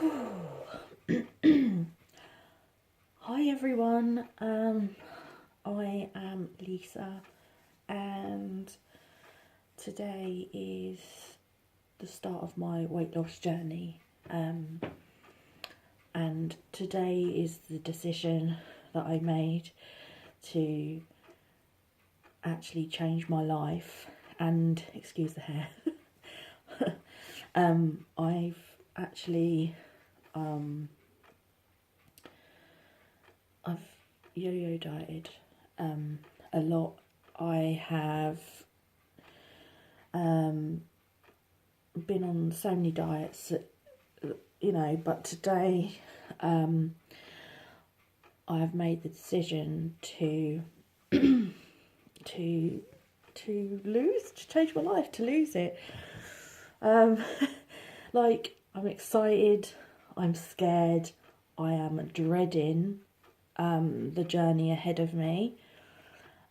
Hi everyone, I am Lisa, and today is the start of my weight loss journey, and today is the decision that I made to actually change my life. And excuse the hair. I've actually I've yo-yo dieted a lot. I have been on so many diets, but today I've made the decision to change my life, to lose it. Like, I'm excited, I'm scared, I am dreading the journey ahead of me.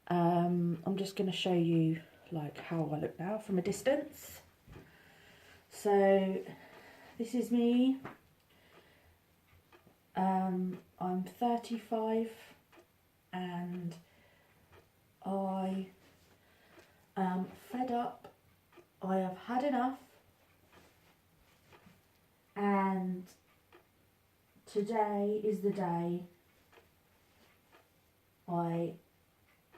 I'm just going to show you like how I look now from a distance. So this is me. I'm 35 and I am fed up. I have had enough, and today is the day I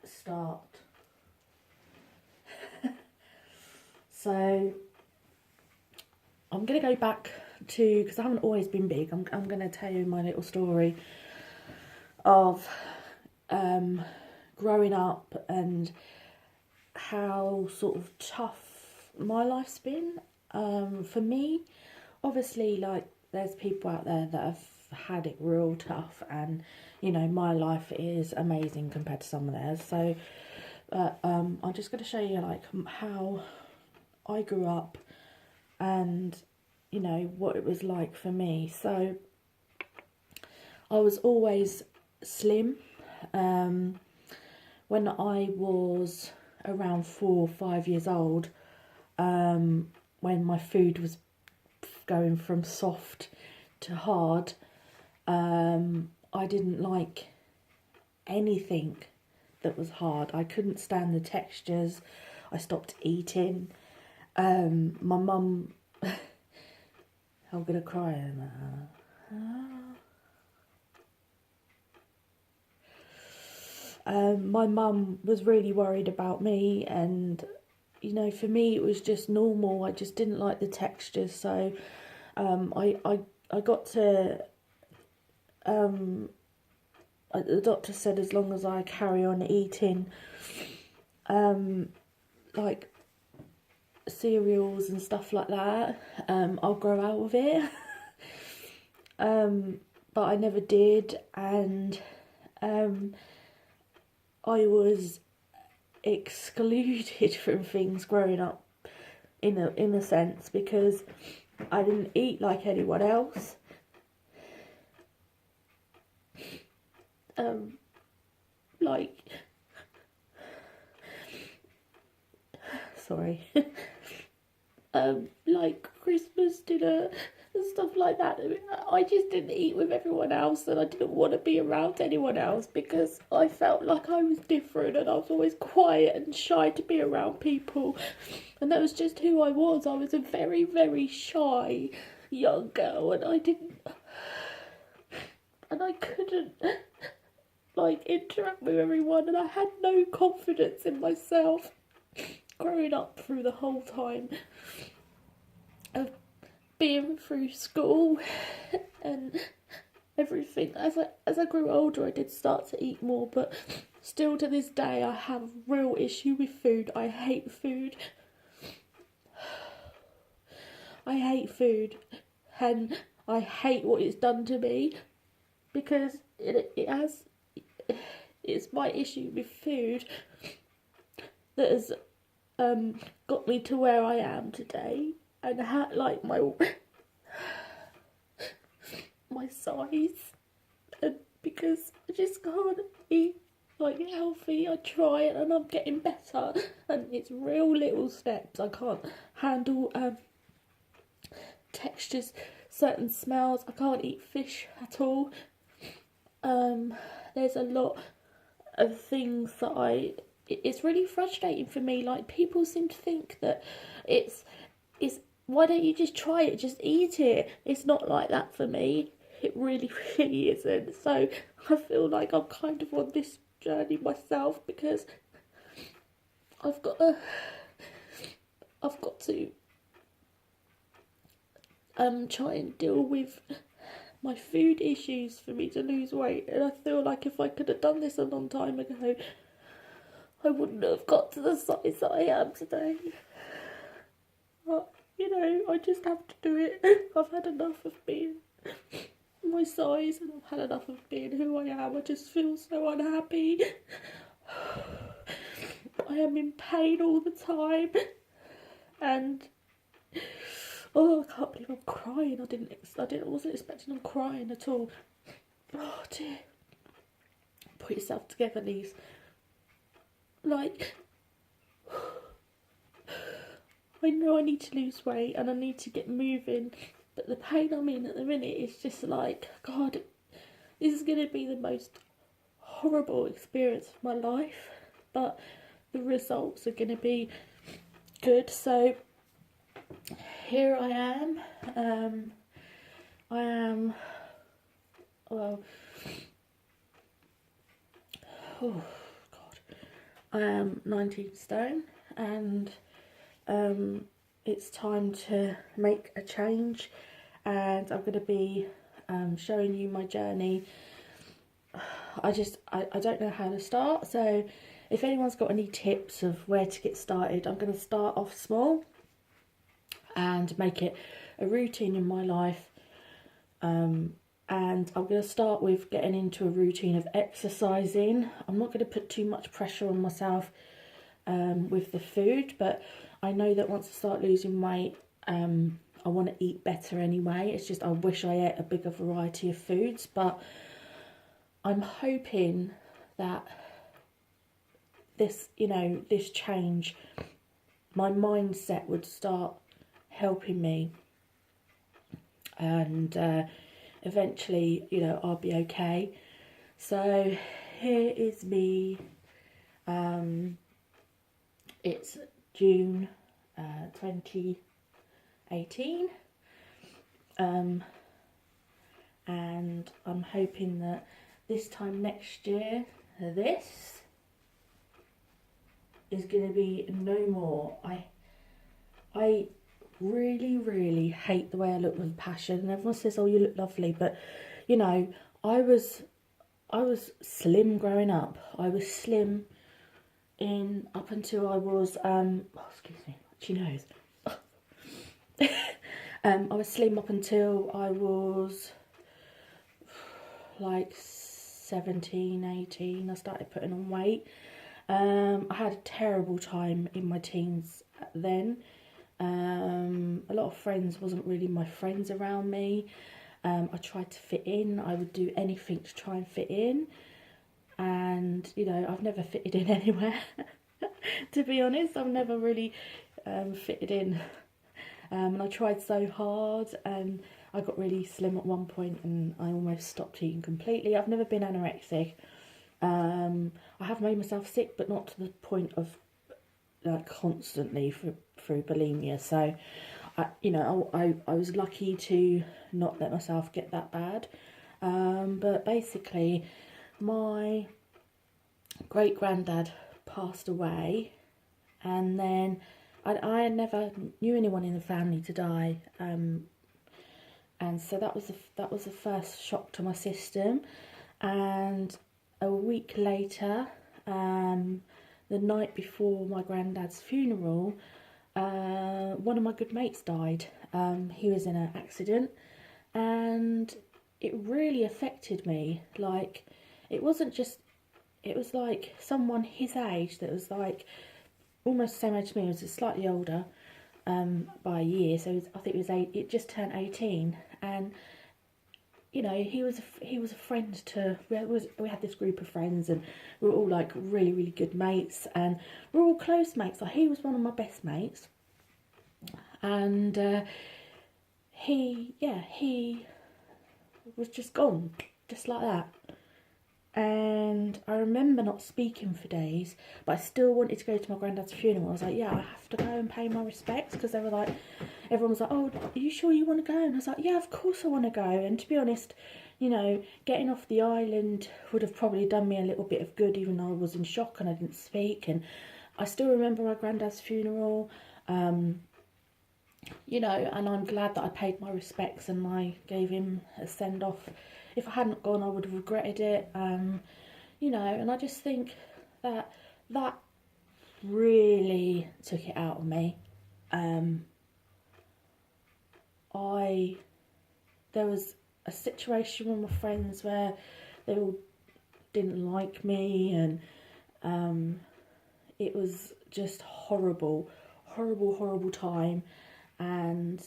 start. So I'm going to go back to, because I haven't always been big, I'm going to tell you my little story of growing up and how sort of tough my life's been. For me, obviously, like, there's people out there that have had it real tough, and my life is amazing compared to some of theirs. So I'm just going to show you like how I grew up and what it was like for me. So I was always slim. When I was around 4 or 5 years old, when my food was going from soft to hard, I didn't like anything that was hard. I couldn't stand the textures. I stopped eating. My mum, I'm gonna cry. My mum was really worried about me, and for me it was just normal. I just didn't like the textures, so I got to the doctor said as long as I carry on eating like cereals and stuff like that, I'll grow out of it. But I never did, and I was excluded from things growing up in a sense, because I didn't eat like anyone else. Like Christmas dinner and stuff like that. I just didn't eat with everyone else, and I didn't want to be around anyone else because I felt like I was different, and I was always quiet and shy to be around people, and that was just who I was. I was a very, very shy young girl, and I couldn't like interact with everyone, and I had no confidence in myself growing up through the whole time of being through school and everything. As I grew older, I did start to eat more, but still to this day I have a real issue with food. I hate food. I hate food, and I hate what it's done to me, because it's my issue with food that has got me to where I am today, and like my size, and because I just can't eat like healthy. I try it and I'm getting better, and it's real little steps. I can't handle textures certain smells. I can't eat fish at all. There's a lot of things that it's really frustrating for me. Like, people seem to think that it's why don't you just try it, just eat it. It's not like that for me. It really, really isn't. So I feel like I'm kind of on this journey myself, because I've got to try and deal with my food issues for me to lose weight. And I feel like if I could have done this a long time ago, I wouldn't have got to the size that I am today. But, you know, I just have to do it. I've had enough of being my size, and I've had enough of being who I am. I just feel so unhappy. I am in pain all the time, and oh, I can't believe I'm crying. I wasn't expecting I'm crying at all. Oh dear. Put yourself together, Lise. Like, I know I need to lose weight and I need to get moving, but the pain I'm in at the minute is just like, God, this is going to be the most horrible experience of my life, but the results are going to be good. So here I am. I am 19 stone, and it's time to make a change, and I'm going to be showing you my journey. I don't know how to start, so if anyone's got any tips of where to get started, I'm going to start off small and make it a routine in my life. And I'm going to start with getting into a routine of exercising. I'm not going to put too much pressure on myself with the food, but I know that once I start losing weight, I want to eat better anyway. It's just I wish I ate a bigger variety of foods, but I'm hoping that this change, my mindset would start helping me, and eventually, I'll be okay. So here is me. It's June 2018, and I'm hoping that this time next year, this is going to be no more. I really, really hate the way I look with passion, and everyone says, oh, you look lovely, but I was slim growing up. I was slim up until I was excuse me, she knows. I was slim up until I was like 17, 18. I started putting on weight. I had a terrible time in my teens then. A lot of friends wasn't really my friends around me. I tried to fit in. I would do anything to try and fit in, and I've never fitted in anywhere. To be honest, I've never really fitted in, and I tried so hard, and I got really slim at one point, and I almost stopped eating completely. I've never been anorexic. I have made myself sick, but not to the point of like constantly through bulimia. So I was lucky to not let myself get that bad. But basically, my great granddad passed away, and then I never knew anyone in the family to die. And so that was the first shock to my system. And a week later, the night before my granddad's funeral, one of my good mates died. He was in an accident, and it really affected me. Like, it was like someone his age that was like almost the same age as me. He was slightly older by a year, so I think it just turned 18, and he was a friend to. We had this group of friends, and we were all like really, really good mates, and we were all close mates. Like, he was one of my best mates, and he was just gone, just like that. And I remember not speaking for days, but I still wanted to go to my granddad's funeral. I was like, yeah, I have to go and pay my respects, because they were like, everyone was like, oh, are you sure you want to go? And I was like, yeah, of course I want to go. And to be honest, you know, getting off the island would have probably done me a little bit of good, even though I was in shock and I didn't speak. And I still remember my granddad's funeral, you know, and I'm glad that I paid my respects and I gave him a send-off. If I hadn't gone, I would have regretted it, you know, and I just think that that really took it out of me. There was a situation with my friends where they all didn't like me, and it was just horrible time. And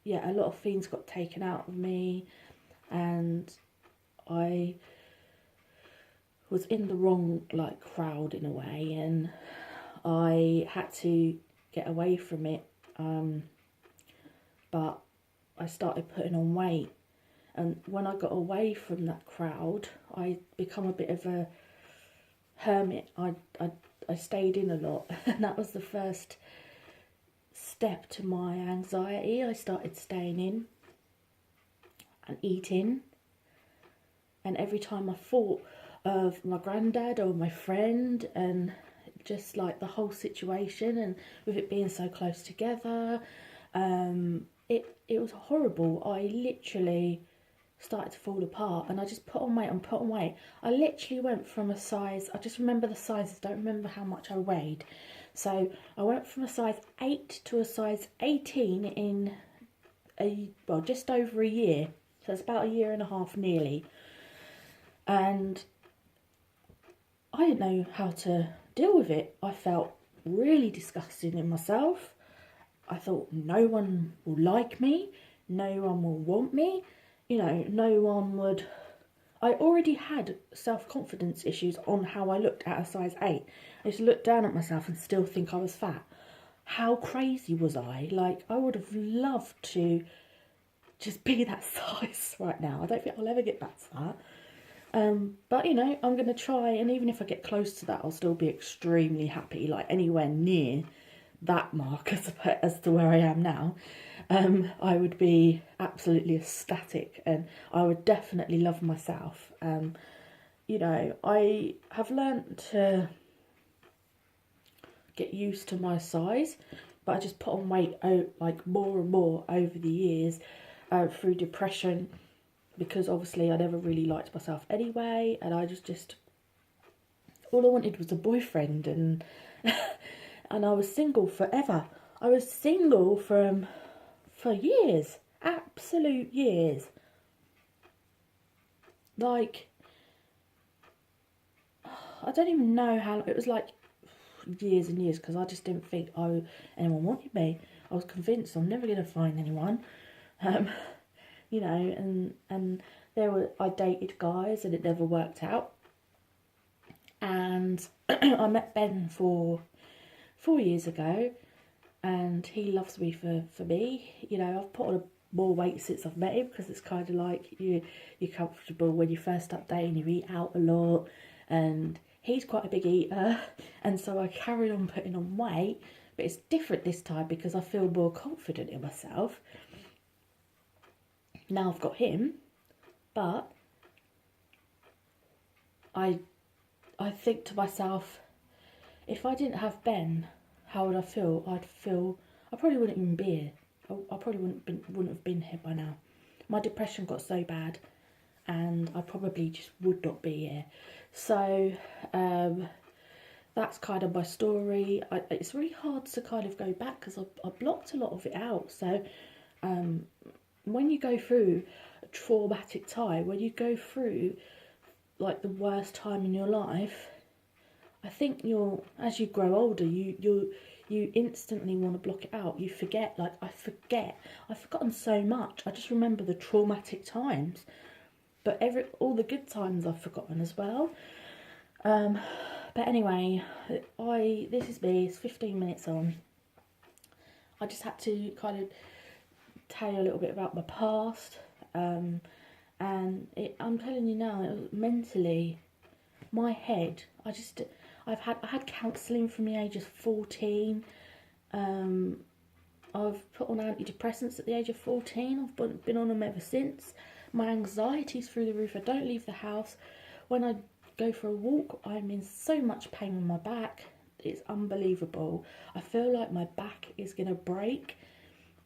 yeah, a lot of things got taken out of me, and I was in the wrong crowd in a way, and I had to get away from it. But I started putting on weight, and when I got away from that crowd, I become a bit of a hermit. I stayed in a lot, and that was the first step to my anxiety. I started staying in and eating, and every time I thought of my granddad or my friend, and just like the whole situation, and with it being so close together, it was horrible. I literally started to fall apart, and I just put on weight and put on weight. I literally went from a size, I just remember the sizes, don't remember how much I weighed. So I went from a size 8 to a size 18 in just over a year. So it's about a year and a half nearly. And I didn't know how to deal with it. I felt really disgusted in myself. I thought no one will like me, no one will want me, you know, no one would. I already had self-confidence issues on how I looked at a size 8. I used to look down at myself and still think I was fat. How crazy was I? Like, I would have loved to just be that size right now. I don't think I'll ever get back to that. But, you know, I'm going to try, and even if I get close to that, I'll still be extremely happy, like anywhere near that mark as to where I am now. I would be absolutely ecstatic, and I would definitely love myself. You know, I have learnt to get used to my size, but I just put on weight more and more over the years through depression, because obviously I never really liked myself anyway, and I just all I wanted was a boyfriend, and and I was single forever. I was single for years, absolute years. Like, I don't even know how, it was like years and years, because I just didn't think anyone wanted me. I was convinced I'm never going to find anyone. You know, and I dated guys and it never worked out. And I met Ben 4 years ago, and he loves me for me. You know, I've put on more weight since I've met him, because it's kind of like you're comfortable when you first start dating, you eat out a lot, and he's quite a big eater, and so I carried on putting on weight. But it's different this time because I feel more confident in myself. Now I've got him, but I think to myself, if I didn't have Ben, how would I feel? I probably wouldn't even be here. I probably wouldn't have been here by now. My depression got so bad, and I probably just would not be here. So that's kind of my story. It's really hard to kind of go back, because I blocked a lot of it out. So when you go through a traumatic time, when you go through like the worst time in your life, I think as you grow older, you instantly want to block it out. You forget. Like, I've forgotten so much. I just remember the traumatic times, but all the good times I've forgotten as well. But anyway, this is me. It's 15 minutes on. I just had to kind of tell you a little bit about my past. And I'm telling you now, it was mentally, my head, I had counselling from the age of 14. I've put on antidepressants at the age of 14. I've been on them ever since. My anxiety's through the roof. I don't leave the house. When I go for a walk, I'm in so much pain with my back. It's unbelievable. I feel like my back is going to break,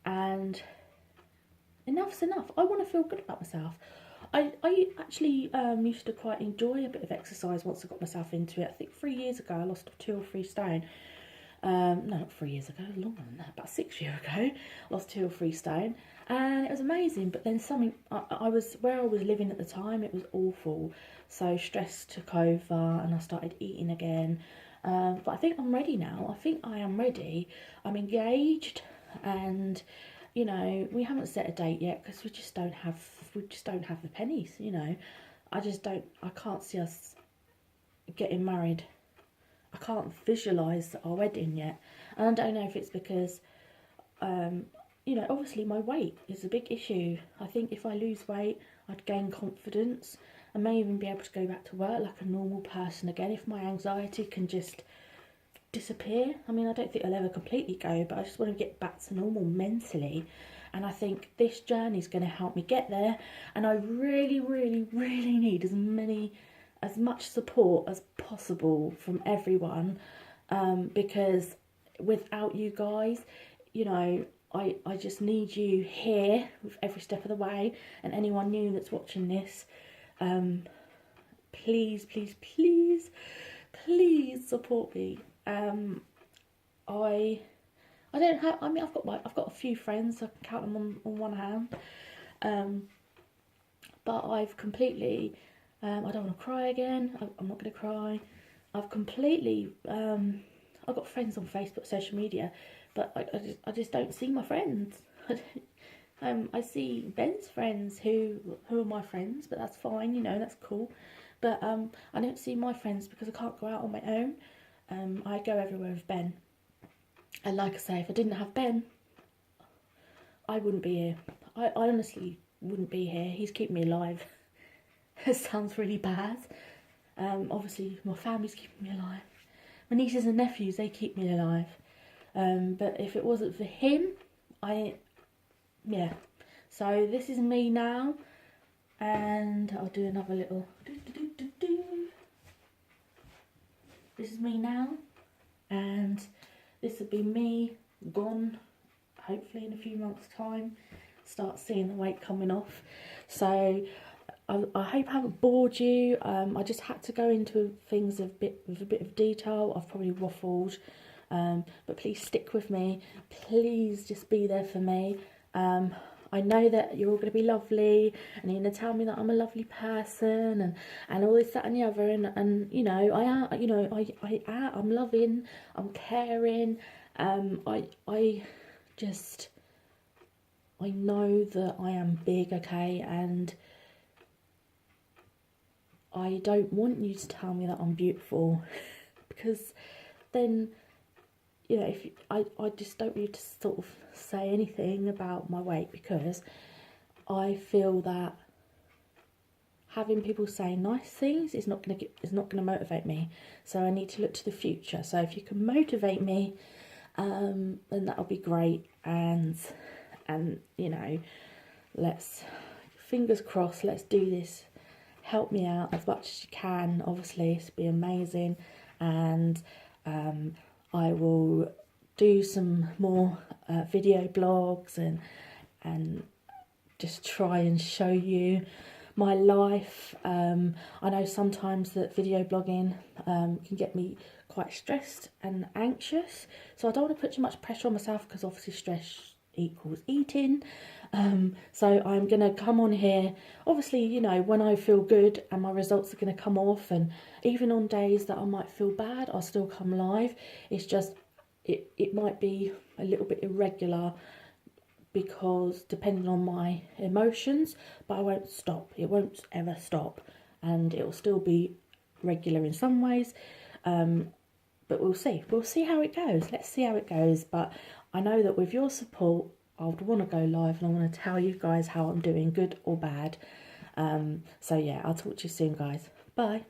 and enough's enough. I want to feel good about myself. I actually used to quite enjoy a bit of exercise once I got myself into it. I think 3 years ago I lost 2 or 3 stone. No, not 3 years ago, longer than that, about 6 years ago, lost 2 or 3 stone, and it was amazing. But then I was, where I was living at the time, it was awful, so stress took over and I started eating again. But I think I'm ready now. I think I am ready. I'm engaged, and you know, we haven't set a date yet because we just don't have the pennies, you know. I can't see us getting married. I can't visualise our wedding yet. And I don't know if it's because, you know, obviously my weight is a big issue. I think if I lose weight, I'd gain confidence. I may even be able to go back to work like a normal person again if my anxiety can just disappear. I mean, I don't think I'll ever completely go, but I just want to get back to normal mentally. And I think this journey is going to help me get there. And I really, really, really need as much support as possible from everyone, because without you guys, you know, I just need you here with every step of the way. And anyone new that's watching this, please, please, please, please support me. I don't have, I mean, I've got a few friends, I can count them on one hand, but I've completely, I don't want to cry again. I'm not going to cry. I've completely, I've got friends on Facebook, social media, but I just don't see my friends. I see Ben's friends who are my friends, but that's fine, you know, that's cool. But I don't see my friends because I can't go out on my own. I go everywhere with Ben. And like I say, if I didn't have Ben, I wouldn't be here. I honestly wouldn't be here. He's keeping me alive. It sounds really bad. Obviously, my family's keeping me alive. My nieces and nephews, they keep me alive. But if it wasn't for him, yeah. So this is me now. And I'll do another little... This is me now. And this will be me gone, hopefully in a few months' time. Start seeing the weight coming off. So I hope I haven't bored you. I just had to go into things with a bit of detail. I've probably waffled, but please stick with me. Please just be there for me. I know that you're all going to be lovely, and you're going to tell me that I'm a lovely person, and all this, that, and the other, and you know, I am, you know, I'm loving, I'm caring. I know that I am big, okay, and I don't want you to tell me that I'm beautiful, because then, you know, I just don't need to sort of say anything about my weight, because I feel that having people say nice things is not going to motivate me. So I need to look to the future. So if you can motivate me, then that'll be great. And you know, fingers crossed, let's do this. Help me out as much as you can. Obviously, it's be amazing, and I will do some more video blogs and just try and show you my life. I know sometimes that video blogging can get me quite stressed and anxious, so I don't want to put too much pressure on myself, because obviously stress equals eating. So I'm going to come on here, obviously, you know, when I feel good and my results are going to come off, and even on days that I might feel bad, I'll still come live. It's just it might be a little bit irregular, because depending on my emotions, but I won't stop. It won't ever stop, and it will still be regular in some ways, but we'll see how it goes. Let's see how it goes. But I know that with your support, I would want to go live and I want to tell you guys how I'm doing, good or bad. So yeah, I'll talk to you soon, guys. Bye.